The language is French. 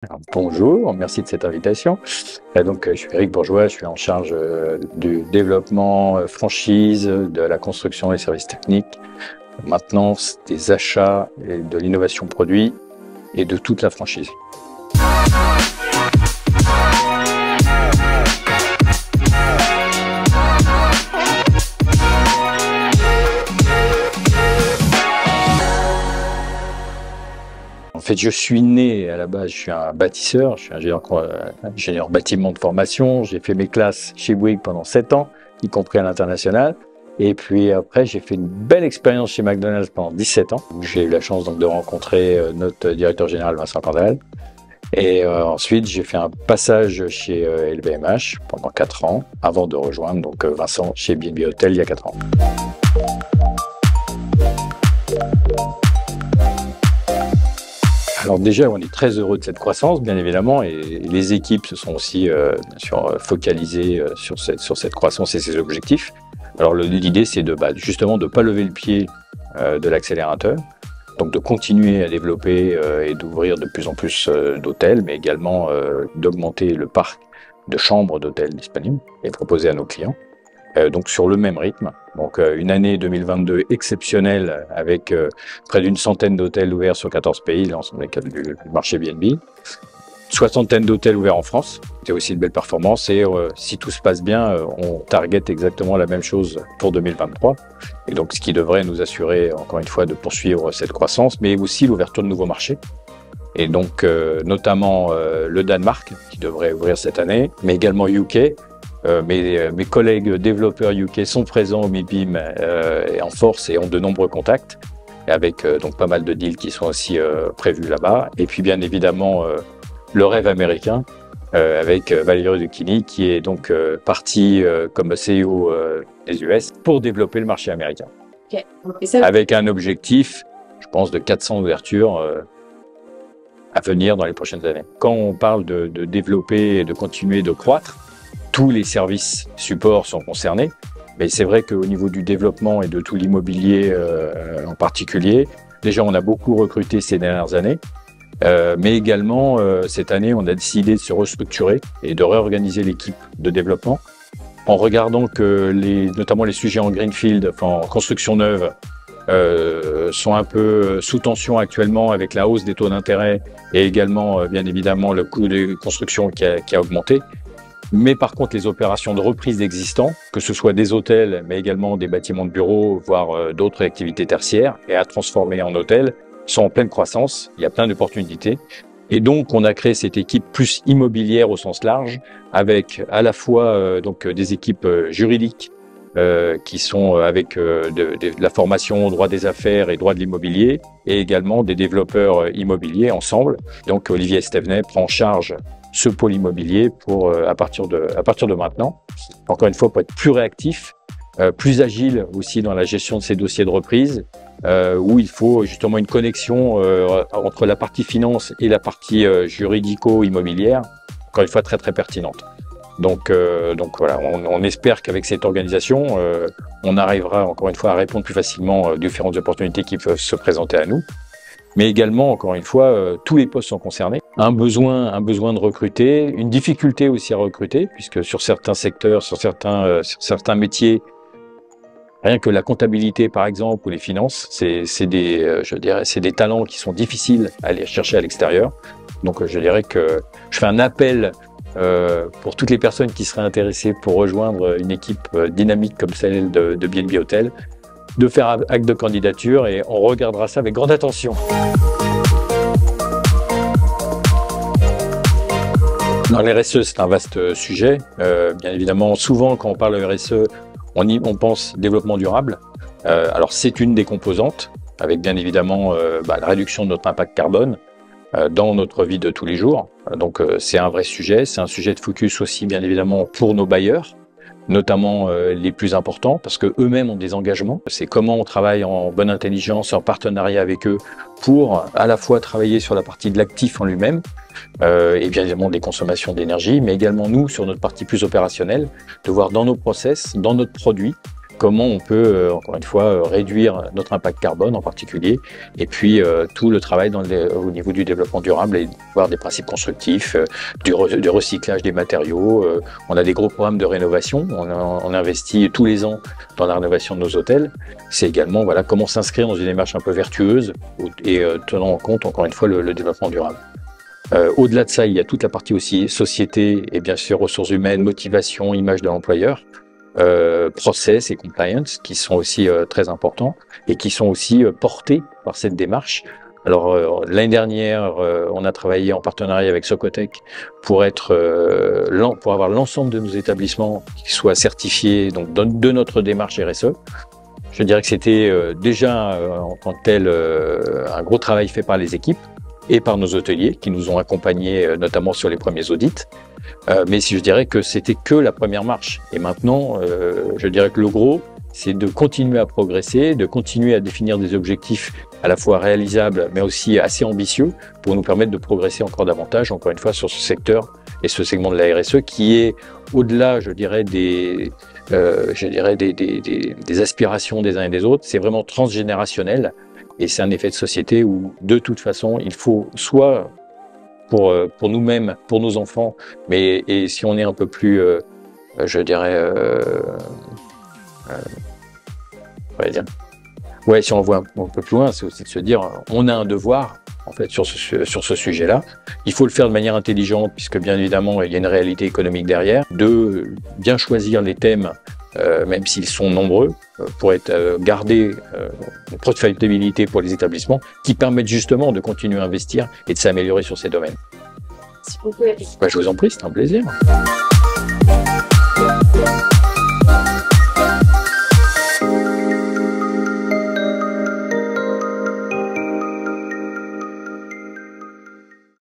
Alors, bonjour, merci de cette invitation. Je suis Éric Bourgeois, je suis en charge du développement franchise, de la construction et services techniques, maintenance, des achats et de l'innovation produit et de toute la franchise. En fait, je suis né à la base, je suis un bâtisseur, je suis ingénieur bâtiment de formation. J'ai fait mes classes chez Bouygues pendant 7 ans, y compris à l'international. Et puis après, j'ai fait une belle expérience chez McDonald's pendant 17 ans. J'ai eu la chance donc de rencontrer notre directeur général Vincent Candel. Et ensuite, j'ai fait un passage chez LVMH pendant 4 ans, avant de rejoindre donc Vincent chez B&B Hôtel il y a 4 ans. Alors déjà, on est très heureux de cette croissance, bien évidemment, et les équipes se sont aussi bien sûr focalisées sur cette croissance et ses objectifs. Alors l'idée, c'est justement de ne pas lever le pied de l'accélérateur, donc de continuer à développer et d'ouvrir de plus en plus d'hôtels, mais également d'augmenter le parc de chambres d'hôtels disponibles et proposés à nos clients. Donc sur le même rythme. Donc une année 2022 exceptionnelle avec près d'une centaine d'hôtels ouverts sur 14 pays, l'ensemble du marché B&B. Soixantaine d'hôtels ouverts en France, c'est aussi une belle performance et si tout se passe bien, on target exactement la même chose pour 2023. Et donc ce qui devrait nous assurer encore une fois de poursuivre cette croissance, mais aussi l'ouverture de nouveaux marchés. Et donc notamment le Danemark qui devrait ouvrir cette année, mais également UK. Mes collègues développeurs UK sont présents au MIPIM en force et ont de nombreux contacts, avec donc pas mal de deals qui sont aussi prévus là-bas. Et puis bien évidemment le rêve américain avec Valerio Lucchini qui est donc parti comme CEO des US pour développer le marché américain. Okay. Et ça... Avec un objectif, je pense, de 400 ouvertures à venir dans les prochaines années. Quand on parle de développer et de continuer de croître, tous les services supports sont concernés, mais c'est vrai qu'au niveau du développement et de tout l'immobilier en particulier, déjà on a beaucoup recruté ces dernières années, mais également cette année on a décidé de se restructurer et de réorganiser l'équipe de développement en regardant que notamment les sujets en greenfield, enfin en construction neuve, sont un peu sous tension actuellement avec la hausse des taux d'intérêt et également bien évidemment le coût de construction qui a augmenté. Mais par contre, les opérations de reprise d'existants, que ce soit des hôtels, mais également des bâtiments de bureaux, voire d'autres activités tertiaires, et à transformer en hôtels, sont en pleine croissance. Il y a plein d'opportunités. Et donc, on a créé cette équipe plus immobilière au sens large, avec à la fois des équipes juridiques qui sont avec de la formation droit des affaires et droit de l'immobilier, et également des développeurs immobiliers ensemble. Donc, Olivier Stevenet prend en charge ce pôle immobilier pour à partir de maintenant. Encore une fois, pour être plus réactif, plus agile aussi dans la gestion de ces dossiers de reprise, où il faut justement une connexion entre la partie finance et la partie juridico-immobilière, encore une fois très très pertinente. Donc voilà, on espère qu'avec cette organisation, on arrivera encore une fois à répondre plus facilement aux différentes opportunités qui peuvent se présenter à nous. Mais également, encore une fois, tous les postes sont concernés. Un besoin de recruter, une difficulté aussi à recruter, puisque sur certains secteurs, sur certains métiers, rien que la comptabilité par exemple ou les finances, c'est des talents qui sont difficiles à aller chercher à l'extérieur. Donc je dirais que je fais un appel pour toutes les personnes qui seraient intéressées pour rejoindre une équipe dynamique comme celle de B&B Hôtel, de faire acte de candidature et on regardera ça avec grande attention. Dans les RSE, c'est un vaste sujet. Bien évidemment, souvent quand on parle de RSE, on pense développement durable. Alors c'est une des composantes, avec bien évidemment la réduction de notre impact carbone dans notre vie de tous les jours. Donc c'est un vrai sujet, c'est un sujet de focus aussi bien évidemment pour nos bailleurs, notamment les plus importants, parce que eux-mêmes ont des engagements. C'est comment on travaille en bonne intelligence, en partenariat avec eux, pour à la fois travailler sur la partie de l'actif en lui-même, et bien évidemment des consommations d'énergie, mais également nous, sur notre partie plus opérationnelle, de voir dans nos process, dans notre produit, comment on peut, encore une fois, réduire notre impact carbone en particulier, et puis tout le travail au niveau du développement durable et voir des principes constructifs, du recyclage des matériaux. On a des gros programmes de rénovation, on investit tous les ans dans la rénovation de nos hôtels. C'est également voilà, comment s'inscrire dans une démarche un peu vertueuse et tenant en compte, encore une fois, le développement durable. Au-delà de ça, il y a toute la partie aussi société et bien sûr ressources humaines, motivation, image de l'employeur, process et compliance qui sont aussi très importants et qui sont aussi portés par cette démarche. Alors l'année dernière, on a travaillé en partenariat avec Socotec pour avoir l'ensemble de nos établissements qui soient certifiés donc de notre démarche RSE. Je dirais que c'était déjà en tant que tel un gros travail fait par les équipes et par nos hôteliers qui nous ont accompagnés notamment sur les premiers audits. Mais si je dirais que c'était que la première marche. Et maintenant, je dirais que le gros, c'est de continuer à progresser, de continuer à définir des objectifs à la fois réalisables, mais aussi assez ambitieux pour nous permettre de progresser encore davantage, encore une fois, sur ce secteur et ce segment de la RSE qui est au-delà, je dirais, des aspirations des uns et des autres. C'est vraiment transgénérationnel. Et c'est un effet de société où, de toute façon, il faut soit pour nous-mêmes, pour nos enfants, et si on est un peu plus, je dirais, si on voit un peu plus loin, c'est aussi de se dire, on a un devoir, en fait, sur ce sujet-là. Il faut le faire de manière intelligente, puisque bien évidemment, il y a une réalité économique derrière, de bien choisir les thèmes, même s'ils sont nombreux, pour garder une profitabilité pour les établissements qui permettent justement de continuer à investir et de s'améliorer sur ces domaines. Merci beaucoup, Eric. Je vous en prie, c'est un plaisir.